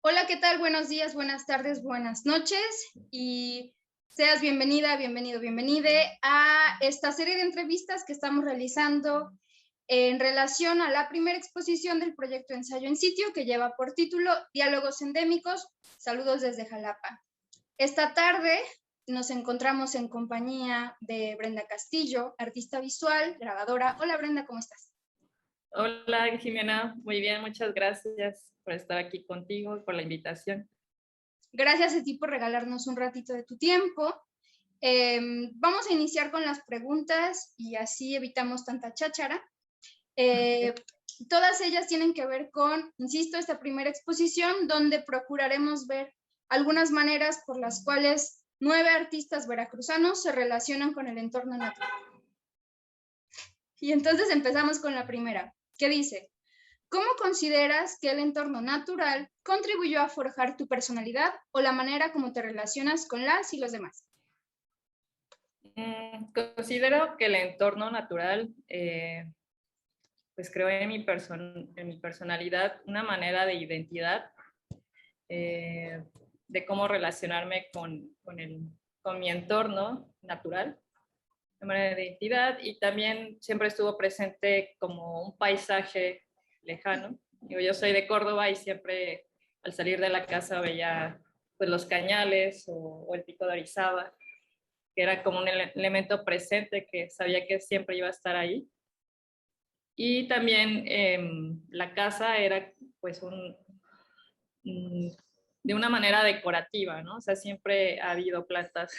Hola, ¿qué tal? Buenos días, buenas tardes, buenas noches y seas bienvenida, bienvenido, bienvenide a esta serie de entrevistas que estamos realizando en relación a la primera exposición del proyecto Ensayo en Sitio que lleva por título Diálogos Endémicos. Saludos desde Jalapa. Esta tarde nos encontramos en compañía de Brenda Castillo, artista visual, grabadora. Hola Brenda, ¿cómo estás? Hola Jimena, muy bien, muchas gracias por estar aquí contigo y por la invitación. Gracias a ti por regalarnos un ratito de tu tiempo. Vamos a iniciar con las preguntas y así evitamos tanta cháchara. Todas ellas tienen que ver con, insisto, esta primera exposición donde procuraremos ver algunas maneras por las cuales 9 artistas veracruzanos se relacionan con el entorno natural. Y entonces empezamos con la primera, que dice: ¿cómo consideras que el entorno natural contribuyó a forjar tu personalidad o la manera como te relacionas con las y los demás? Considero que el entorno natural pues creó en mi personalidad una manera de identidad, de cómo relacionarme con mi entorno natural, de manera de identidad, y también siempre estuvo presente como un paisaje lejano. Yo soy de Córdoba y siempre al salir de la casa veía pues, los cañales o el pico de Orizaba, que era como un elemento presente que sabía que siempre iba a estar ahí. Y también la casa era pues de una manera decorativa, ¿no? O sea, siempre ha habido plantas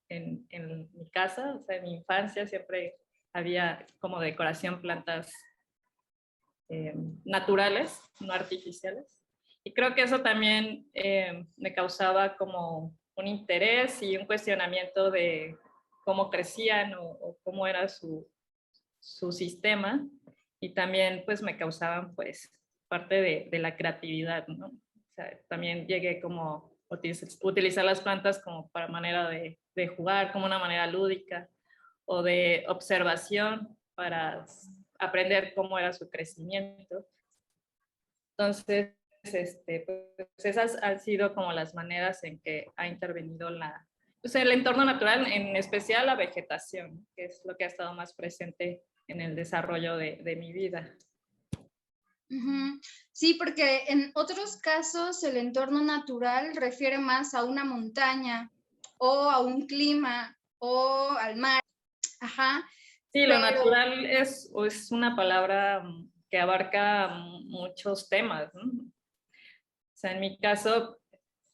en mi casa, o sea, en mi infancia siempre había como decoración plantas naturales, no artificiales. Y creo que eso también me causaba como un interés y un cuestionamiento de cómo crecían o cómo era su sistema, y también pues me causaban pues parte de la creatividad, ¿no? O sea, también llegué como a utilizar las plantas como para manera de jugar, como una manera lúdica o de observación para aprender cómo era su crecimiento. Entonces, pues esas han sido como las maneras en que ha intervenido pues el entorno natural, en especial la vegetación, que es lo que ha estado más presente en el desarrollo de mi vida. Sí, porque en otros casos el entorno natural refiere más a una montaña o a un clima o al mar. Ajá. Sí, lo Pero, natural es una palabra que abarca muchos temas, ¿no? O sea, en mi caso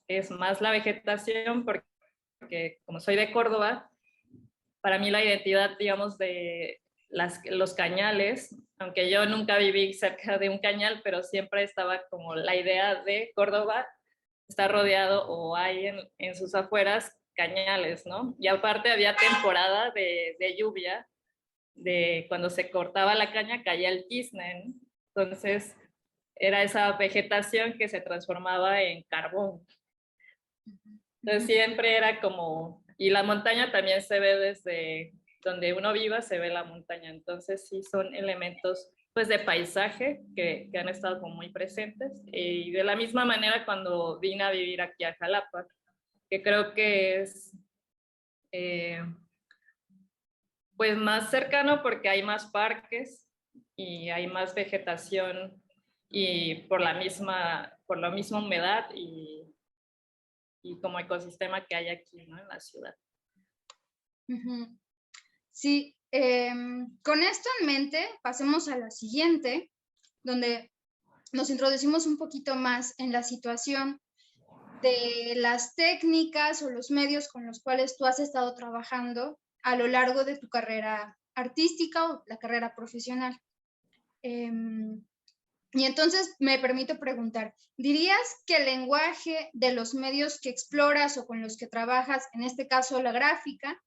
es más la vegetación porque como soy de Córdoba, para mí la identidad, digamos, de los cañales, aunque yo nunca viví cerca de un cañal, pero siempre estaba como la idea de Córdoba está rodeado o hay en sus afueras cañales, ¿no? Y aparte había temporada de lluvia, de cuando se cortaba la caña caía el tizne, ¿no? Entonces era esa vegetación que se transformaba en carbón. Entonces siempre era como, y la montaña también se ve desde donde uno viva, se ve la montaña. Entonces sí son elementos pues de paisaje que han estado como muy presentes. Y de la misma manera cuando vine a vivir aquí a Jalapa, que creo que es pues más cercano porque hay más parques y hay más vegetación y por la misma humedad y como ecosistema que hay aquí, ¿no? En la ciudad. Sí, con esto en mente, pasemos a la siguiente, donde nos introducimos un poquito más en la situación de las técnicas o los medios con los cuales tú has estado trabajando a lo largo de tu carrera artística o la carrera profesional. Y entonces me permito preguntar, ¿dirías que el lenguaje de los medios que exploras o con los que trabajas, en este caso la gráfica,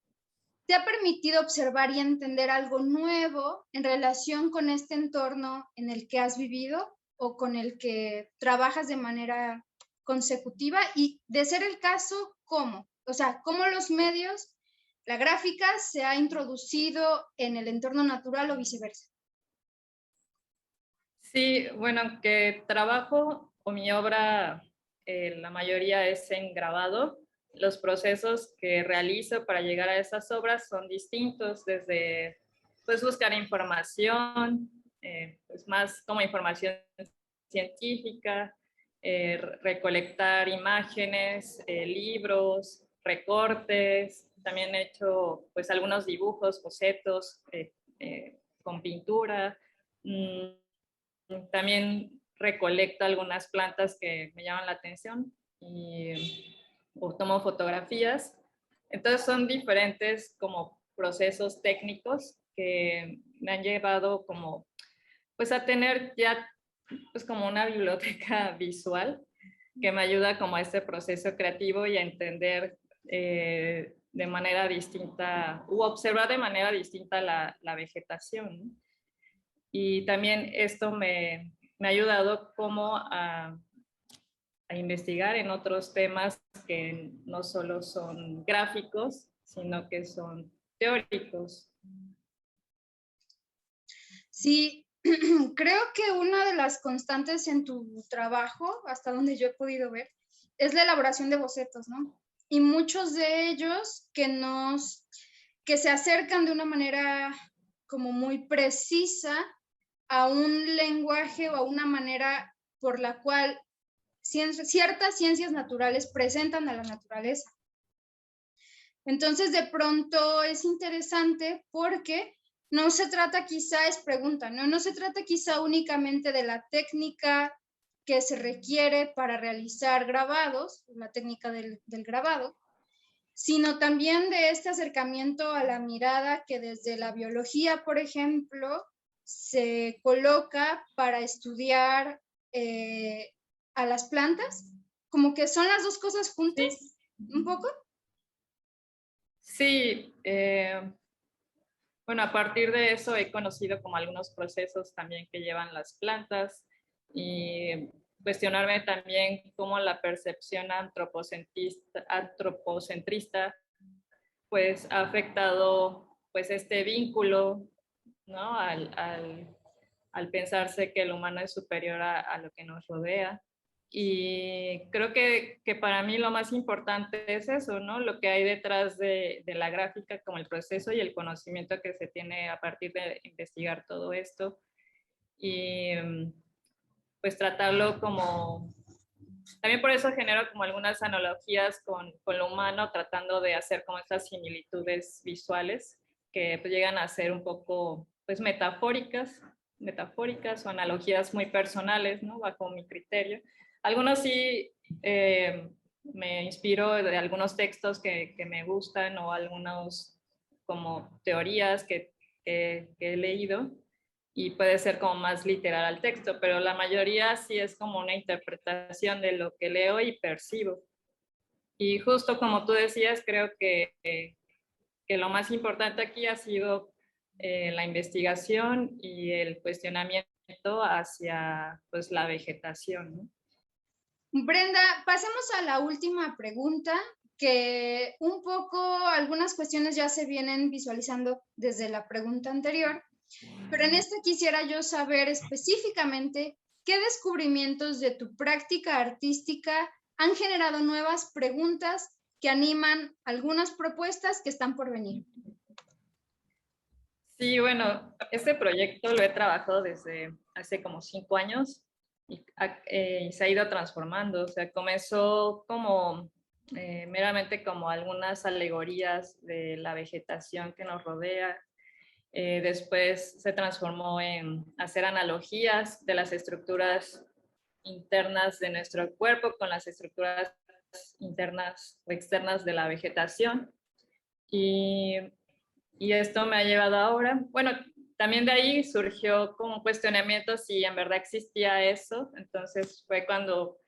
te ha permitido observar y entender algo nuevo en relación con este entorno en el que has vivido o con el que trabajas de manera consecutiva? Y de ser el caso, ¿cómo? O sea, ¿cómo los medios, la gráfica se ha introducido en el entorno natural o viceversa? Sí, bueno, que trabajo o mi obra la mayoría es en grabado. Los procesos que realizo para llegar a esas obras son distintos, desde pues, buscar información, pues, más como información científica, recolectar imágenes, libros, recortes. También he hecho pues, algunos dibujos, bocetos con pintura. También recolecto algunas plantas que me llaman la atención y o tomo fotografías. Entonces son diferentes como procesos técnicos que me han llevado como pues a tener ya pues como una biblioteca visual que me ayuda como a este proceso creativo y a entender de manera distinta u observar de manera distinta la vegetación, ¿no? Y también esto me ha ayudado como a investigar en otros temas que no solo son gráficos, sino que son teóricos. Sí, creo que una de las constantes en tu trabajo, hasta donde yo he podido ver, es la elaboración de bocetos, ¿no? Y muchos de ellos que se acercan de una manera como muy precisa a un lenguaje o a una manera por la cual ciertas ciencias naturales presentan a la naturaleza. Entonces, de pronto es interesante porque no se trata quizá, es pregunta, ¿no? No se trata quizá únicamente de la técnica que se requiere para realizar grabados, la técnica del grabado, sino también de este acercamiento a la mirada que desde la biología, por ejemplo, se coloca para estudiar a las plantas, como que son las dos cosas juntas, Sí, un poco. sí, bueno, a partir de eso he conocido como algunos procesos también que llevan las plantas y cuestionarme también cómo la percepción antropocentrista pues ha afectado pues este vínculo, ¿no? Al pensarse que el humano es superior a lo que nos rodea. Y creo que para mí lo más importante es eso, ¿no? Lo que hay detrás de la gráfica, como el proceso y el conocimiento que se tiene a partir de investigar todo esto. Y pues tratarlo como... También por eso genero como algunas analogías con lo humano, tratando de hacer como estas similitudes visuales que pues, llegan a ser un poco pues metafóricas o analogías muy personales, ¿no? Bajo mi criterio. Algunos sí me inspiro de algunos textos que me gustan o algunos como teorías que he leído y puede ser como más literal al texto, pero la mayoría sí es como una interpretación de lo que leo y percibo. Y justo como tú decías, creo que lo más importante aquí ha sido la investigación y el cuestionamiento hacia pues, la vegetación, ¿no? Brenda, pasemos a la última pregunta, que un poco algunas cuestiones ya se vienen visualizando desde la pregunta anterior, pero en esta quisiera yo saber específicamente qué descubrimientos de tu práctica artística han generado nuevas preguntas que animan algunas propuestas que están por venir. Sí, bueno, este proyecto lo he trabajado desde hace como 5 años y se ha ido transformando. O sea, comenzó como meramente como algunas alegorías de la vegetación que nos rodea. Después se transformó en hacer analogías de las estructuras internas de nuestro cuerpo con las estructuras internas o externas de la vegetación. Y y esto me ha llevado ahora, bueno, también de ahí surgió como cuestionamiento si en verdad existía eso, entonces fue cuando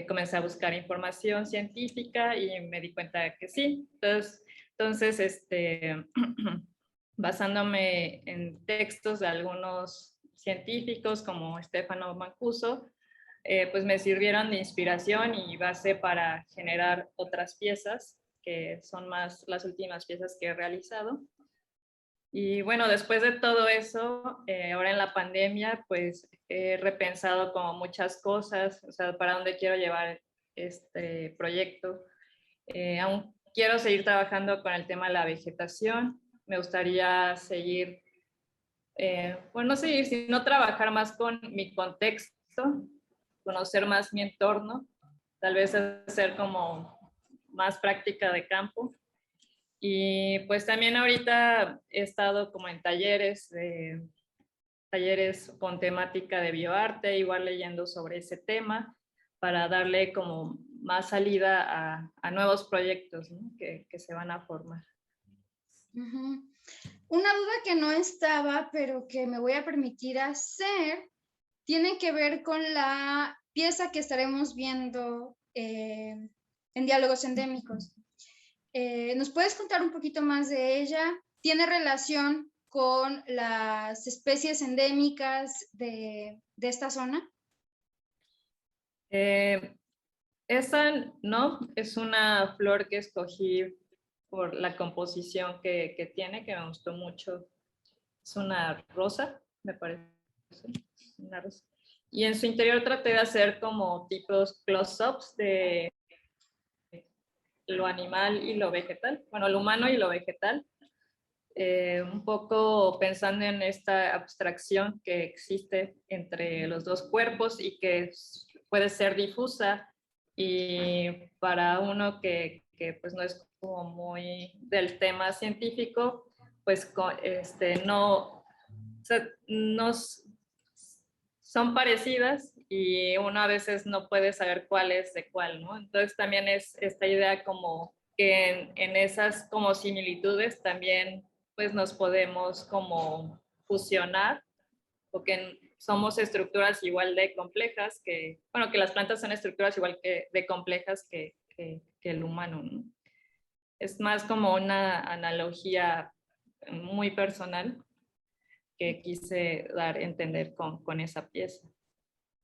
comencé a buscar información científica y me di cuenta de que sí. Entonces basándome en textos de algunos científicos como Stefano Mancuso, pues me sirvieron de inspiración y base para generar otras piezas, que son más las últimas piezas que he realizado. Y bueno, después de todo eso, ahora en la pandemia, pues he repensado como muchas cosas, o sea, para dónde quiero llevar este proyecto. Aún quiero seguir trabajando con el tema de la vegetación. Me gustaría seguir, bueno, no seguir, sino trabajar más con mi contexto, conocer más mi entorno, tal vez hacer como más práctica de campo. Y pues también ahorita he estado como en talleres con temática de bioarte, igual leyendo sobre ese tema para darle como más salida a nuevos proyectos, ¿no? que se van a formar. Uh-huh. Una duda que no estaba, pero que me voy a permitir hacer, tiene que ver con la pieza que estaremos viendo en Diálogos Endémicos. ¿Nos puedes contar un poquito más de ella? ¿Tiene relación con las especies endémicas de esta zona? Esa no, es una flor que escogí por la composición que tiene, que me gustó mucho. Es una rosa, me parece. Una rosa. Y en su interior traté de hacer como tipos close-ups de lo animal y lo vegetal. Bueno, lo humano y lo vegetal. Un poco pensando en esta abstracción que existe entre los dos cuerpos y que puede ser difusa, y para uno que pues no es como muy del tema científico, pues no, o sea, no son parecidas y uno a veces no puede saber cuál es de cuál, ¿no? Entonces también es esta idea como que en esas como similitudes también pues nos podemos como fusionar, porque somos estructuras igual de complejas que, bueno, que las plantas son estructuras igual que de complejas que el humano, ¿no? Es más como una analogía muy personal que quise dar a entender con esa pieza.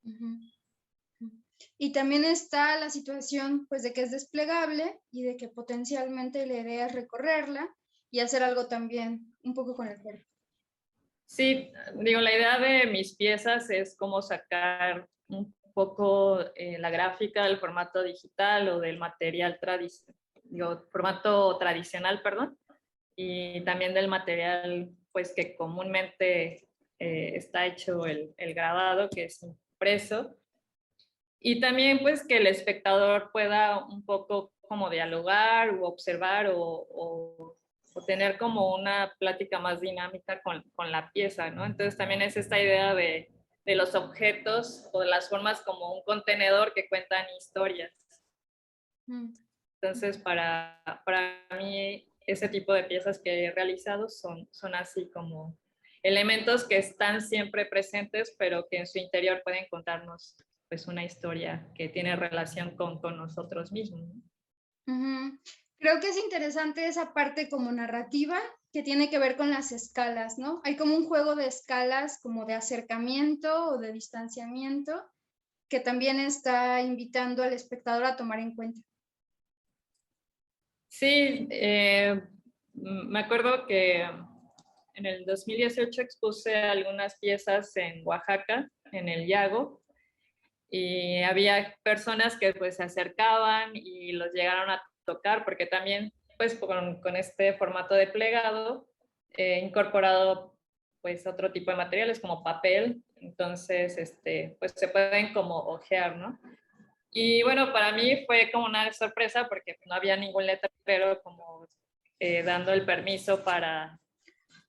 Uh-huh. Y también está la situación pues de que es desplegable y de que potencialmente la idea es recorrerla y hacer algo también un poco con el cuerpo. Sí, digo, la idea de mis piezas es como sacar un poco la gráfica del formato digital o del material formato tradicional, perdón, y también del material pues que comúnmente está hecho el grabado, que es impreso, y también pues que el espectador pueda un poco como dialogar o observar o tener como una plática más dinámica con la pieza, ¿no? Entonces también es esta idea de los objetos o de las formas como un contenedor que cuentan historias. Entonces para mí ese tipo de piezas que he realizado son así como elementos que están siempre presentes, pero que en su interior pueden contarnos pues una historia que tiene relación con nosotros mismos, ¿no? Uh-huh. Creo que es interesante esa parte como narrativa que tiene que ver con las escalas, ¿no? Hay como un juego de escalas, como de acercamiento o de distanciamiento, que también está invitando al espectador a tomar en cuenta. Sí, me acuerdo que en el 2018 expuse algunas piezas en Oaxaca, en el Yago, y había personas que pues se acercaban y los llegaron a tocar, porque también pues con este formato de plegado he incorporado pues otro tipo de materiales como papel, entonces pues se pueden como ojear, ¿no? Y bueno, para mí fue como una sorpresa porque no había ningún letrero como dando el permiso para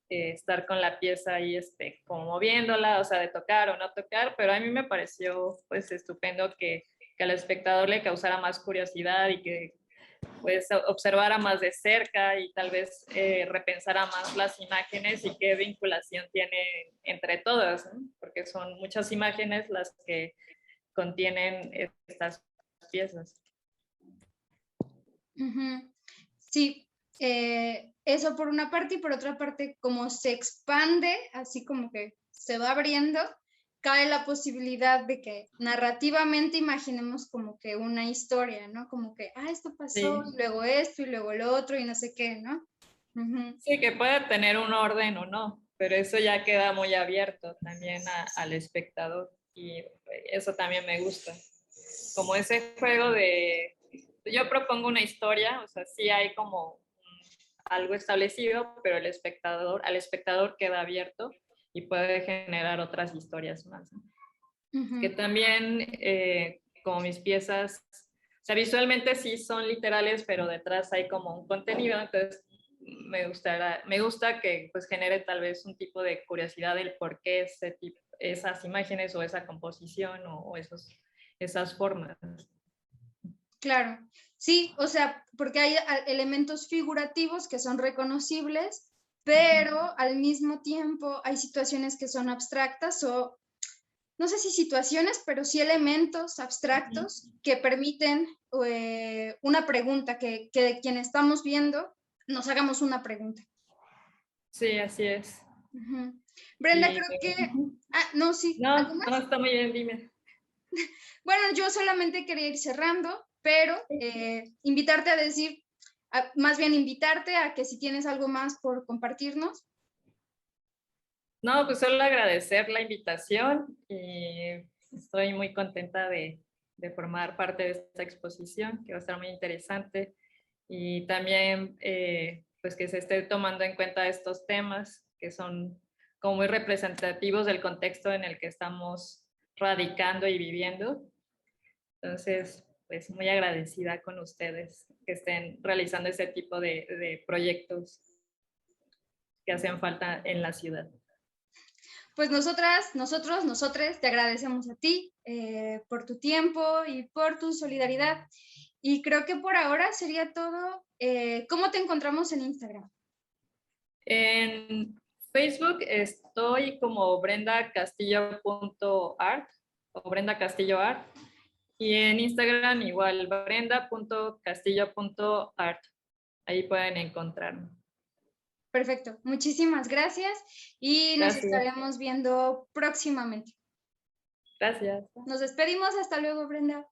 estar con la pieza ahí, como moviéndola, o sea, de tocar o no tocar, pero a mí me pareció pues estupendo que al espectador le causara más curiosidad y que pues observara más de cerca y tal vez repensara más las imágenes y qué vinculación tiene entre todas, ¿no? Porque son muchas imágenes las que contienen estas piezas. Uh-huh. Sí, eso por una parte, y por otra parte, como se expande, así como que se va abriendo, cae la posibilidad de que narrativamente imaginemos como que una historia, ¿no? Como que, esto pasó, Sí. y luego esto, y luego lo otro, y no sé qué, ¿no? Uh-huh. Sí, que puede tener un orden o no, pero eso ya queda muy abierto también al espectador y eso también me gusta. como ese juego de, yo propongo una historia, o sea, sí hay como algo establecido, pero al espectador queda abierto y puede generar otras historias más, ¿no? Que también, como mis piezas, o sea, visualmente sí son literales, pero detrás hay como un contenido, entonces me gusta que pues genere tal vez un tipo de curiosidad del por qué esas imágenes o esa composición o esas formas. Claro, sí, o sea, porque hay elementos figurativos que son reconocibles, pero al mismo tiempo hay situaciones que son abstractas o, no sé si situaciones, pero sí elementos abstractos que permiten una pregunta, que de quien estamos viendo nos hagamos una pregunta. Sí, así es. Brenda, Y, creo que... Ah, no, sí, ¿algo no, más? está muy bien, dime. Bueno, yo solamente quería ir cerrando, pero invitarte a decir, más bien invitarte a que si tienes algo más por compartirnos. No, pues solo agradecer la invitación y estoy muy contenta de formar parte de esta exposición, que va a estar muy interesante. Y también, pues que se esté tomando en cuenta estos temas que son como muy representativos del contexto en el que estamos radicando y viviendo. Entonces, pues muy agradecida con ustedes que estén realizando ese tipo de proyectos que hacen falta en la ciudad. Pues nosotros te agradecemos a ti por tu tiempo y por tu solidaridad. Y creo que por ahora sería todo. ¿Cómo te encontramos en Instagram? En Facebook estoy como brendacastillo.art o Brenda Castillo Art. Y en Instagram igual, brenda.castillo.art. Ahí pueden encontrarme. Perfecto. Muchísimas gracias y nos Gracias. estaremos viendo próximamente. Gracias. Nos despedimos. Hasta luego, Brenda.